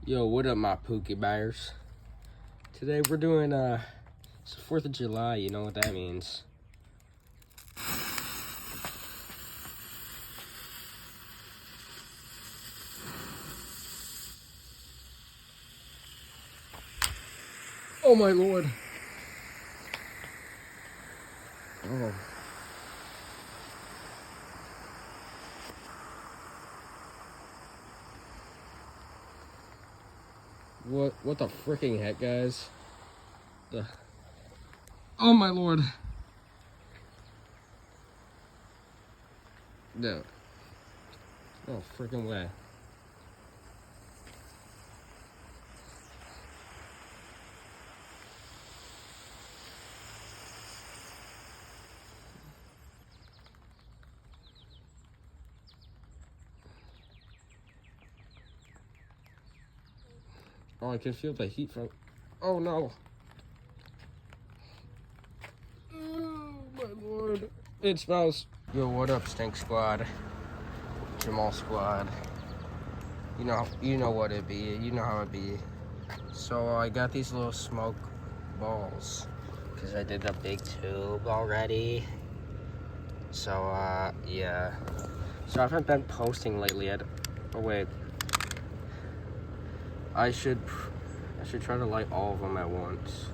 Yo, what up, my Pookie Bears? Today we're doing, it's the 4th of July, you know what that means. Oh my lord. Oh. What the freaking heck, guys? Oh my lord. No. No freaking way. Oh, I can feel the heat from... Oh no. Oh my lord. It smells. Yo, what up, Stink Squad? Jamal Squad. You know what it be. You know how it be. So I got these little smoke balls because I did the big tube already. So yeah. So I haven't been posting lately. Oh wait. I should try to light all of them at once.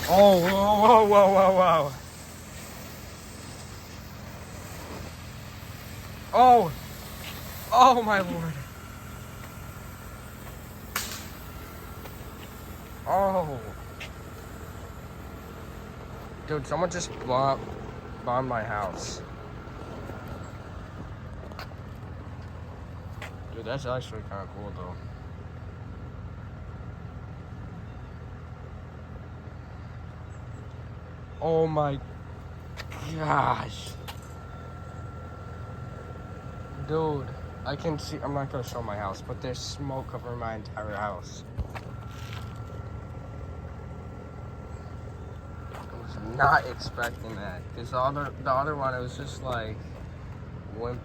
Oh, whoa, whoa, whoa, whoa, whoa. Oh, oh my lord. Oh. Dude, someone just bombed my house. Dude, that's actually kind of cool though. Oh my gosh. Dude, I can see, I'm not gonna show my house, but there's smoke over my entire house. I was not expecting that. Because the other one, it was just like wimpy.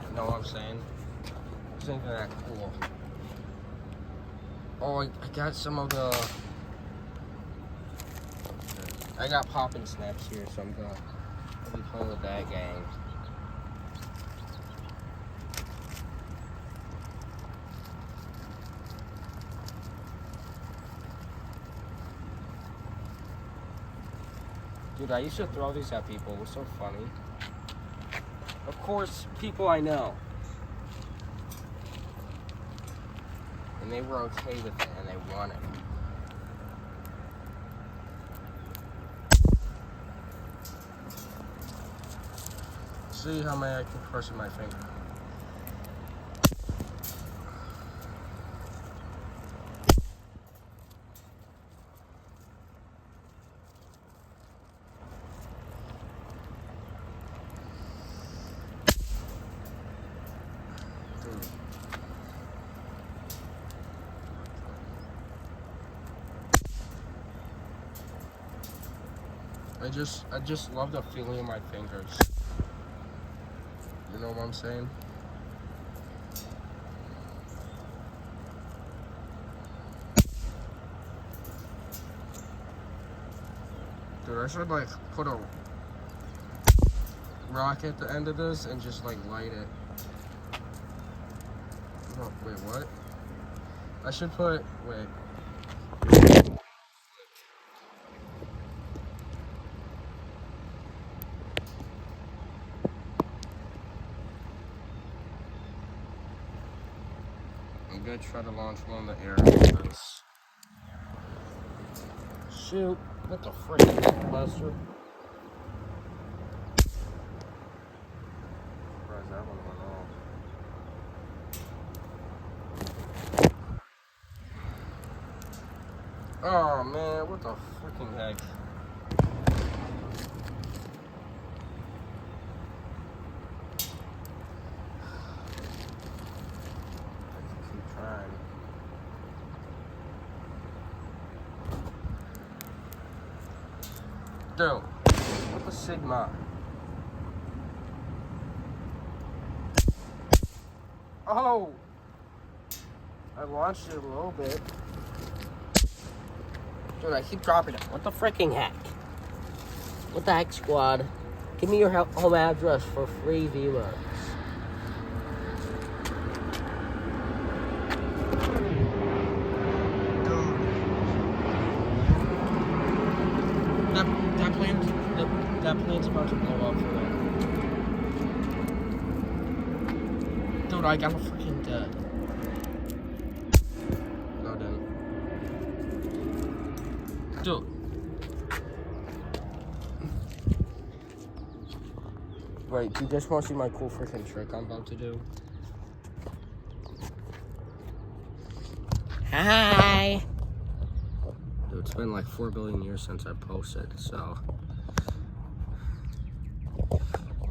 You know what I'm saying? It's not that cool. Oh, I got some of the... I got poppin' snaps here, so I'll be playing with that gang. Dude, I used to throw these at people. It was so funny. Of course, people I know. And they were okay with it, and they wanted it. See how many I can crush in my finger. I just love the feeling of my fingers. You know what I'm saying? Dude, I should like put a rock at the end of this and just like light it. Oh, wait, what? I should put, wait. I'm gonna try to launch one in the air with this. Shoot, what the frick is that, Buster? Surprised that one went off. Oh man, what the freaking heck? Dude, what the Sigma? Oh! I launched it a little bit. Dude, I keep dropping it. What the freaking heck? What the heck, squad? Give me your home address for free V-Bucks. That plane's about to blow up for them. Dude, I got a freaking dead. No, didn't. Dude. Wait, do you just want to see my cool freaking trick I'm about to do? Hi! Dude, it's been like 4 billion years since I posted, so...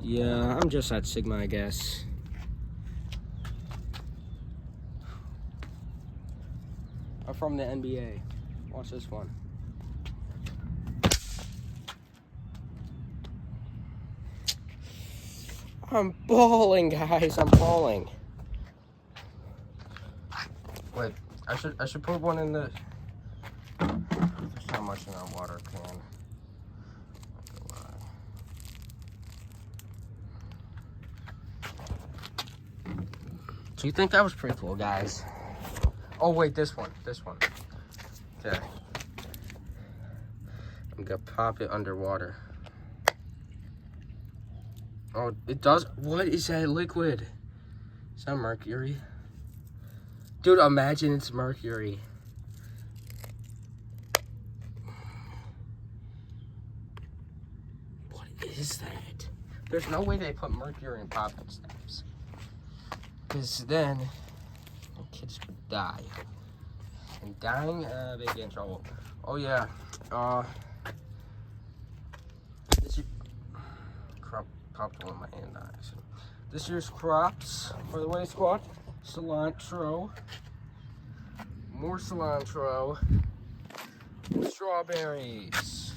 Yeah, I'm just at Sigma, I guess. I'm from the NBA. Watch this one. I'm balling, guys. I'm balling. Wait, I should put one in the... There's not much in our water can. So you think that was pretty cool, guys? Oh wait, this one. Okay. I'm gonna pop it underwater. Oh, it does. What is that liquid? Is that mercury? Dude, imagine it's mercury. What is that? There's no way they put mercury in popping snaps. Because then, kids would die. And dying, they get in trouble. Oh yeah, this year, popped one in my hand, actually. This year's crops for the Way Squad: cilantro, more cilantro, strawberries.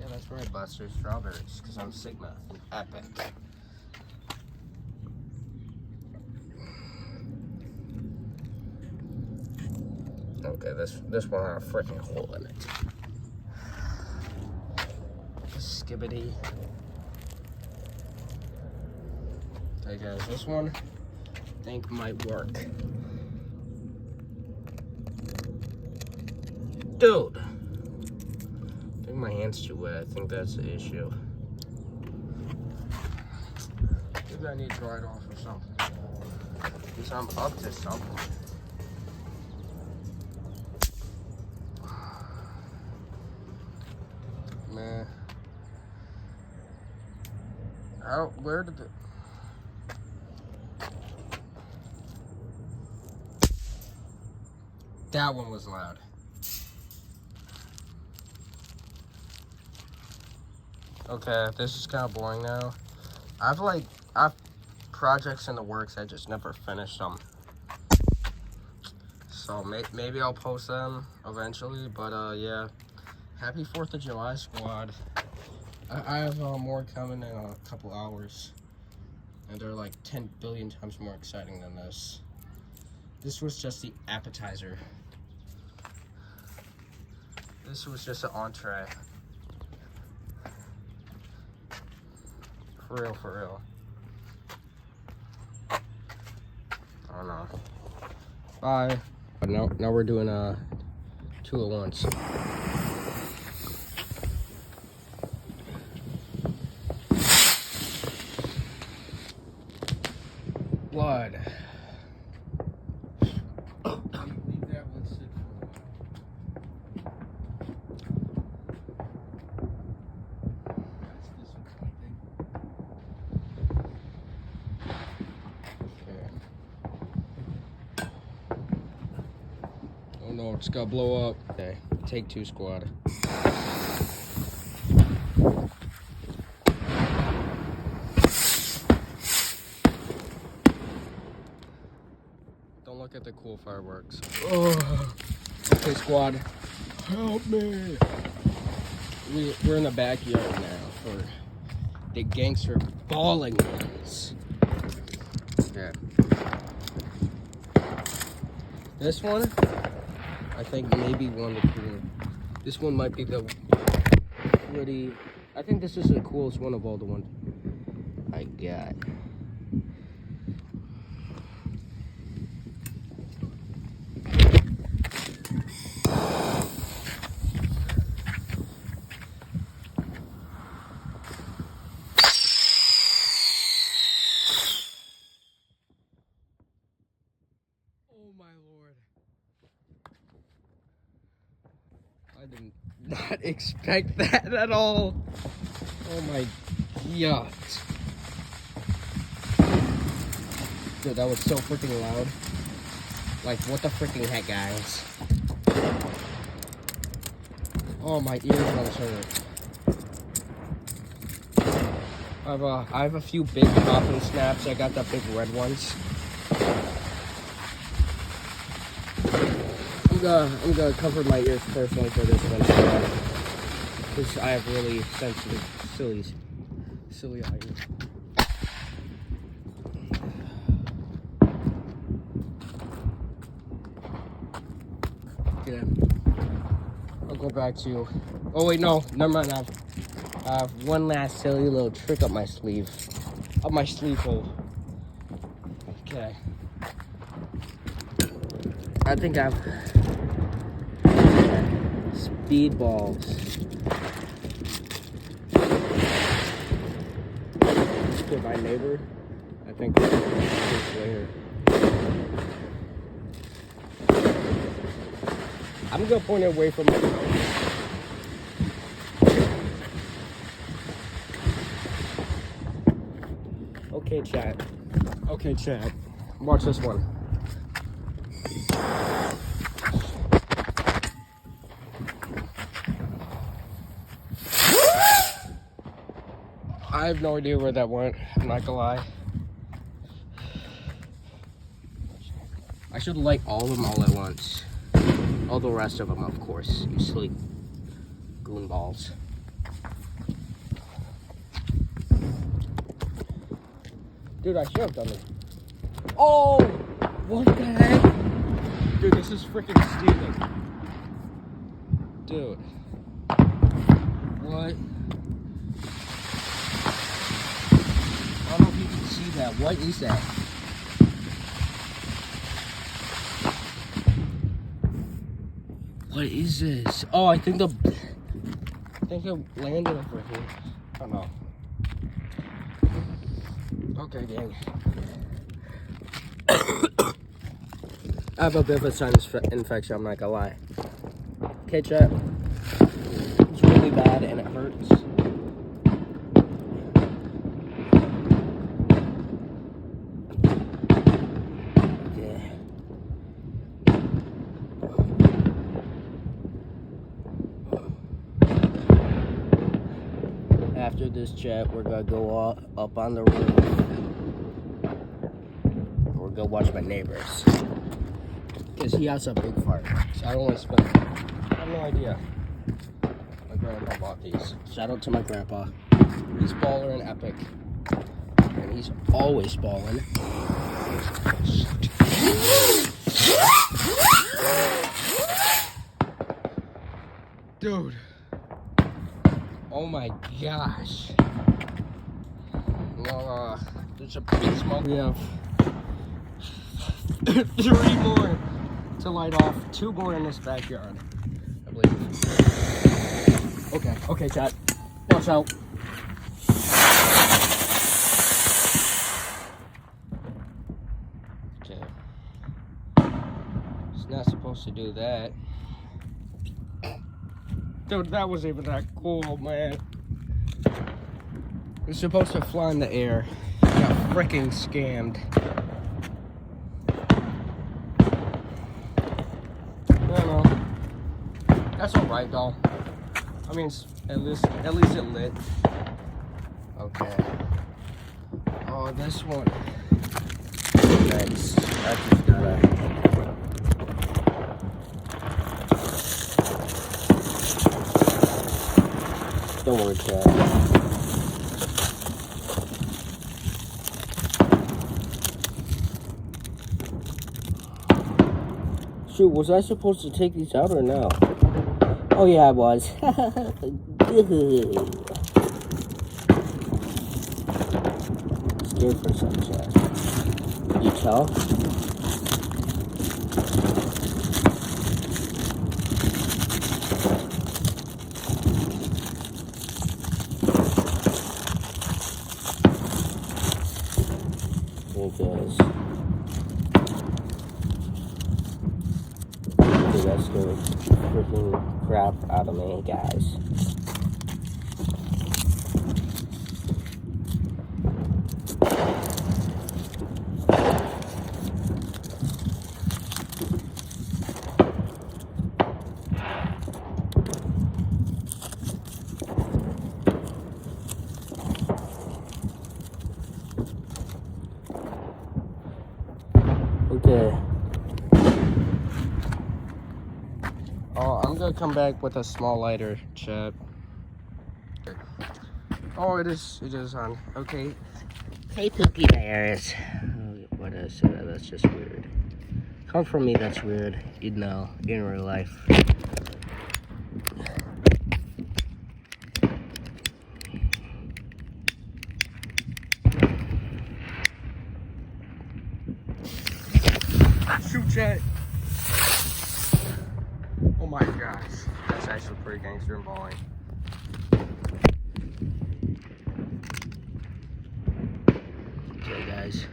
Yeah, that's right, Buster, strawberries, because I'm Sigma and epic. Okay, this one had a freaking hole in it. Skibbity. Okay guys, this one I think might work. Dude! I think my hand's too wet. I think that's the issue. Maybe I need to dry it off or something. Because I'm up to something. Man. How, where did the... That one was loud. Okay, this is kind of boring now. I've projects in the works, I just never finished them. So maybe I'll post them eventually, but yeah. Happy 4th of July, squad. I have more coming in a couple hours. And they're like 10 billion times more exciting than this. This was just the appetizer. This was just an entree. For real, for real. I don't know. Bye. But now we're doing 2 at once. Blood. Leave that one sit for a while. That's disappointing. Okay. Oh no, it's gotta blow up. Okay, take 2, squad. Don't look at the cool fireworks. Oh. Okay, squad. Help me. we're in the backyard now for the gangster balling ones. Yeah. This one, I think maybe one of the cooler. This one might be the pretty. I think this is the coolest one of all the ones I got. Oh my lord. I did not expect that at all. Oh my god. Dude, that was so freaking loud. Like, what the freaking heck, guys? Oh, my ears want to hurt. I have a few big popping snaps. I got the big red ones. I'm gonna cover my ears personally for this one, because I have really sensitive, silly ears. Yeah. I'll go back to. Oh wait, no, never mind. I have one last silly little trick up my sleeve, hole. Okay. I think I've speed balls. To my neighbor. I think later. I'm gonna point it away from my nose. Okay, chat. Watch this one. I have no idea where that went. I'm not gonna lie. I should light all of them all at once. All the rest of them, of course. You silly goon balls. Dude, I should have done it. Oh! What the heck? Dude, this is freaking stealing. Dude. What? I don't know if you can see that. What is that? What is this? Oh, I think it landed over here. I don't know. Okay, dang. I have a bit of a sinus infection, I'm not gonna lie. Okay, chat. It's really bad and it hurts. After this chat, we're gonna go up on the roof. We're gonna watch my neighbors. Because he has a big fart. So I don't want to spend. I have no idea. My grandpa bought these. Shout out to my grandpa. He's baller and epic. And he's always balling. Dude. Oh my gosh. Well, there's a big smoke. We have 3 more to light off. 2 more in this backyard, I believe. Okay, chat. Watch out. Okay. It's not supposed to do that. Dude, that wasn't even that cool, man. It's supposed to fly in the air. Got freaking scammed. I don't know. That's alright, though. I mean, at least it lit. Okay. Oh, this one. Nice. I just gotta. Don't worry, Chad. Shoot, was I supposed to take these out or no? Oh yeah, I was. Scared for a second, Chad. You tell? Because that scared freaking crap out of me, guys. Okay. Oh, I'm gonna come back with a small lighter, chat. Oh, it is on. Okay. Hey, Pookie Bears. Oh, what is that? That's just weird. Come from me, that's weird. You'd know, in real life. Shoot, chat. Oh my gosh. That's actually pretty gangster and balling. Okay, guys.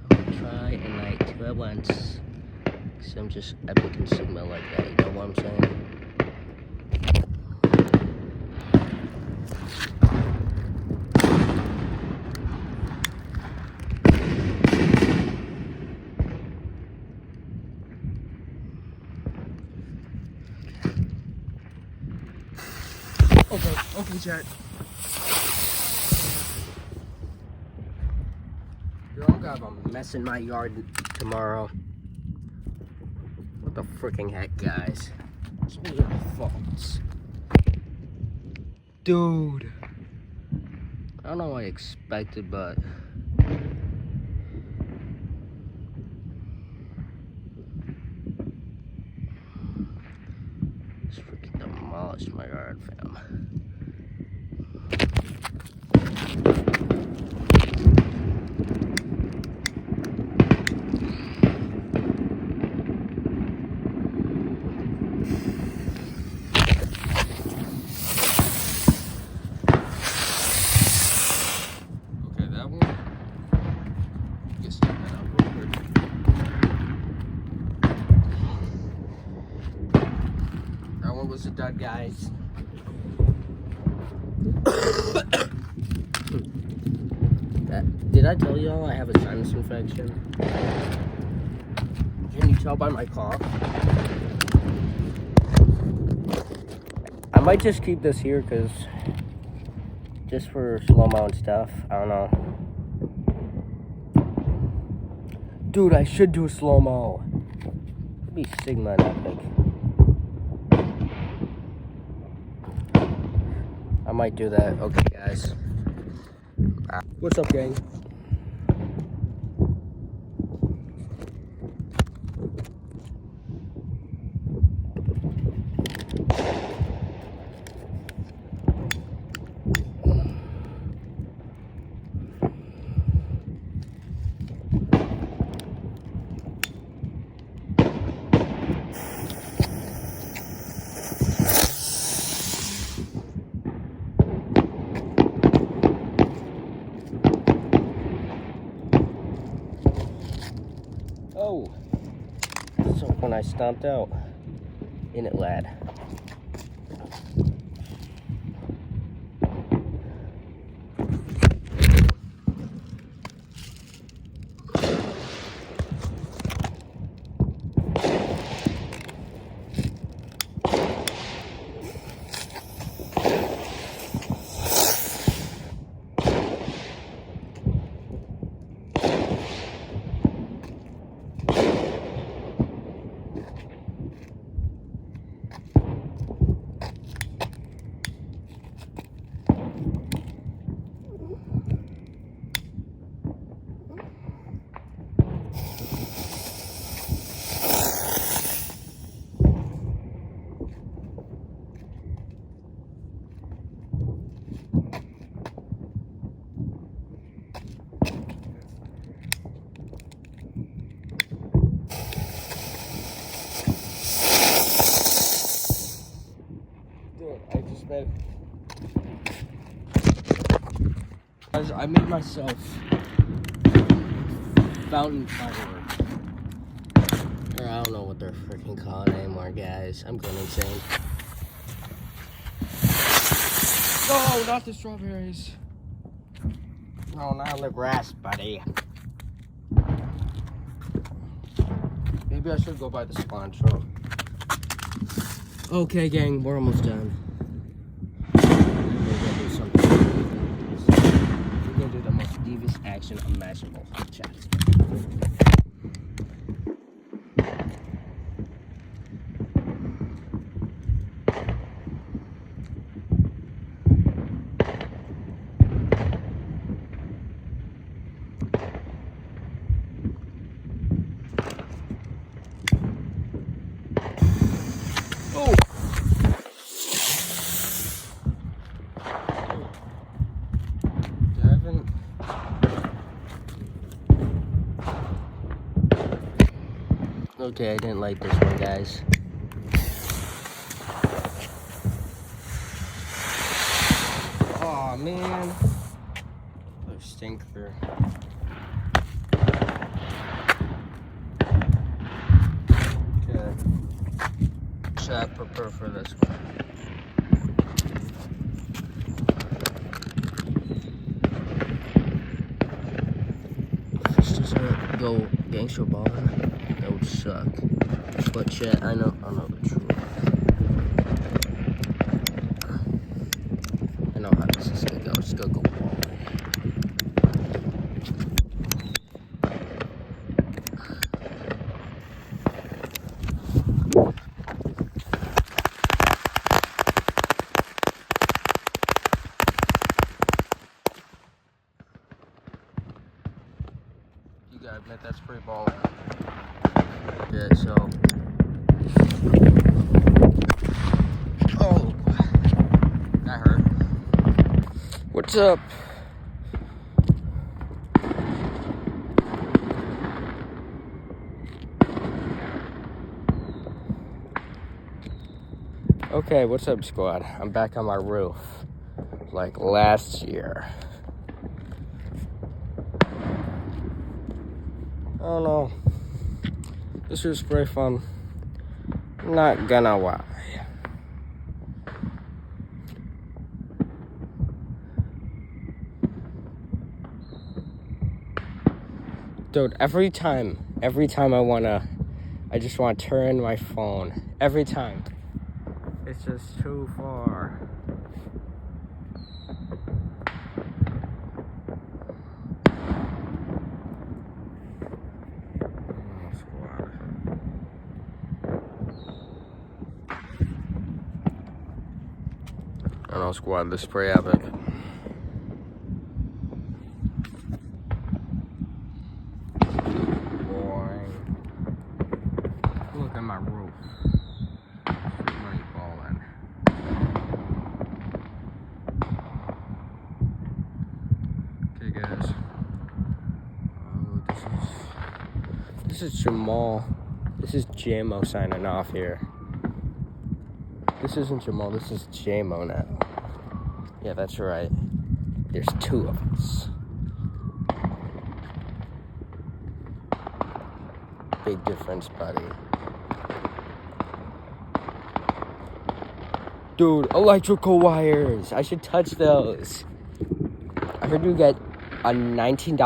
I'll try and light two at once. So I'm just epic and Sigma like that, you know what I'm saying? Okay, chat. Dude, I'm gonna have a mess in my yard tomorrow. What the freaking heck, guys? It's all your faults. Dude. I don't know what I expected, but... It's freaking demolished my yard, fam. Was a dud, guys. Did I tell y'all I have a sinus infection? Can you tell by my cough? I might just keep this here because just for slow-mo and stuff. I don't know. Dude, I should do a slow-mo. It'd be Sigma and epic. I might do that. Okay, guys. What's up, gang? Oh, so when I stomped out in it, lad. babe. Guys, I made myself fountain fireworks. Or I don't know what they're freaking called anymore, guys. I'm going insane. No, not the strawberries. No, not the grass, buddy. Maybe I should go buy the cilantro. Okay, gang, we're almost done. We're gonna do something. We're gonna do the most devious action imaginable. Chat. Oh! Devin. Okay, I didn't like this one, guys. Aw, man. Another stinker. Okay. Chat, prepare for this one. This doesn't go gangster balling. That would suck. But chat, I know the truth. I know how this is gonna go. It's gonna go balling. You gotta admit that's pretty balling. Yeah, so. Oh, that hurt. What's up? Okay, what's up, squad? I'm back on my roof, like last year. I don't know. This was pretty fun. Not gonna lie. Dude, every time I just want to turn my phone. Every time. It's just too far. I don't know, squad, this is pretty epic. Look at my roof. It's really balling. Okay, guys. This is Jamal. This is JMO signing off here. This isn't Jamal. This is JMO now. Yeah, that's right. There's two of us. Big difference, buddy. Dude, electrical wires. I should touch those. I heard you get a $19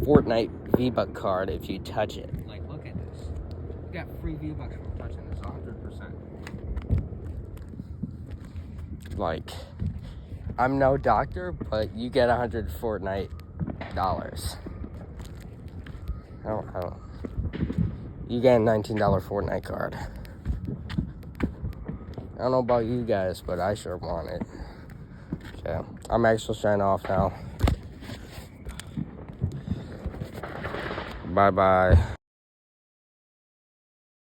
Fortnite V-Buck card if you touch it. Like, look at this. You got free V-Bucks for touching this 100%. Like, I'm no doctor, but you get 100 Fortnite dollars. I don't. You get a $19 Fortnite card. I don't know about you guys, but I sure want it. Okay, I'm actually signing off now. Bye-bye.